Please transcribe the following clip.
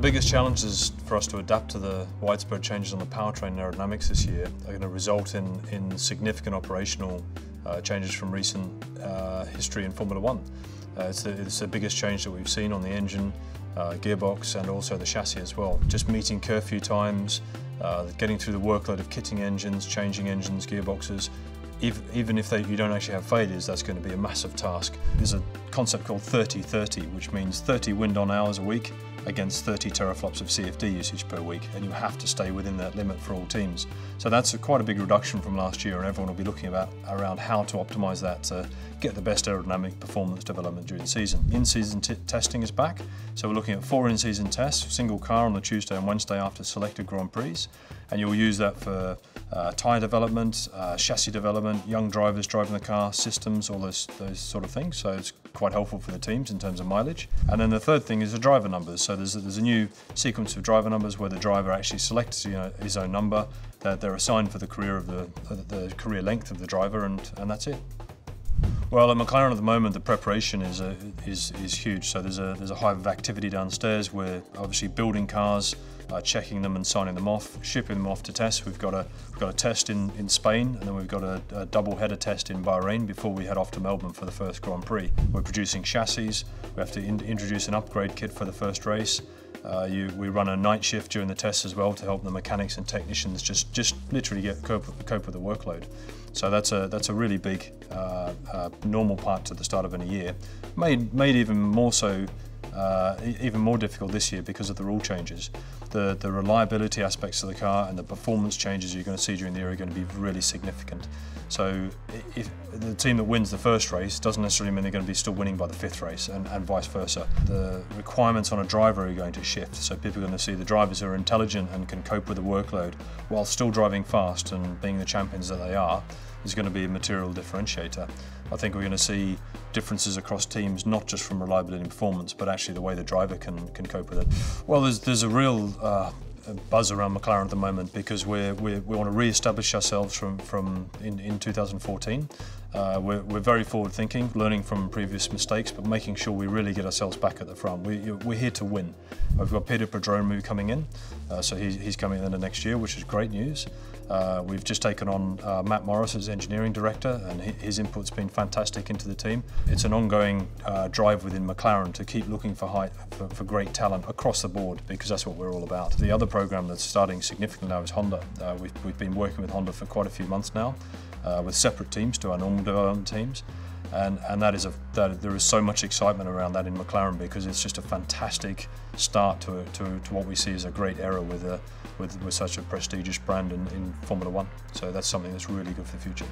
biggest challenges for us to adapt to the widespread changes on the powertrain aerodynamics this year are going to result in significant operational changes from recent history in Formula One. It's the biggest change that we've seen on the engine, gearbox, and also the chassis as well. Just meeting curfew times, getting through the workload of kitting engines, changing engines, gearboxes. Even if you don't actually have failures, that's going to be a massive task. There's a concept called 30-30, which means 30 wind-on hours a week against 30 teraflops of CFD usage per week, and you have to stay within that limit for all teams. So that's quite a big reduction from last year, and everyone will be looking around how to optimise that to get the best aerodynamic performance development during the season. In-season testing is back, so we're looking at 4 in-season tests, single car on the Tuesday and Wednesday after selected Grand Prix, and you'll use that for tyre development, chassis development, young drivers driving the car, systems, all those sort of things. So it's quite helpful for the teams in terms of mileage. And then the third thing is the driver numbers. So there's a new sequence of driver numbers where the driver actually selects his own number, that they're assigned for the career of the career length of the driver, and that's it. Well, at McLaren at the moment, the preparation is huge. So there's a hive of activity downstairs. We're obviously building cars, checking them and signing them off, shipping them off to test. We've got a test in Spain, and then we've got a double header test in Bahrain before we head off to Melbourne for the first Grand Prix. We're producing chassis. We have to introduce an upgrade kit for the first race. We run a night shift during the tests as well to help the mechanics and technicians just literally cope with the workload. So that's a really big normal part to the start of any year. Made even more so, even more difficult this year because of the rule changes. The reliability aspects of the car and the performance changes you're going to see during the year are going to be really significant. So if the team that wins the first race doesn't necessarily mean they're going to be still winning by the 5th race, and vice versa. The requirements on a driver are going to shift, so people are going to see the drivers who are intelligent and can cope with the workload while still driving fast and being the champions that they are is going to be a material differentiator. I think we're going to see differences across teams, not just from reliability and performance, but actually the way the driver can cope with it. Well, there's a real buzz around McLaren at the moment because we want to re-establish ourselves in 2014. We're very forward-thinking, learning from previous mistakes, but making sure we really get ourselves back at the front. We're here to win. We've got Peter Prodromou coming in, so he's coming in the next year, which is great news. We've just taken on Matt Morris as engineering director, and his input's been fantastic into the team. It's an ongoing drive within McLaren to keep looking for great talent across the board, because that's what we're all about. The other program that's starting significantly now is Honda. We've been working with Honda for quite a few months now, with separate teams to our normal development teams. And there is so much excitement around that in McLaren because it's just a fantastic start to what we see as a great era with such a prestigious brand in Formula One. So that's something that's really good for the future.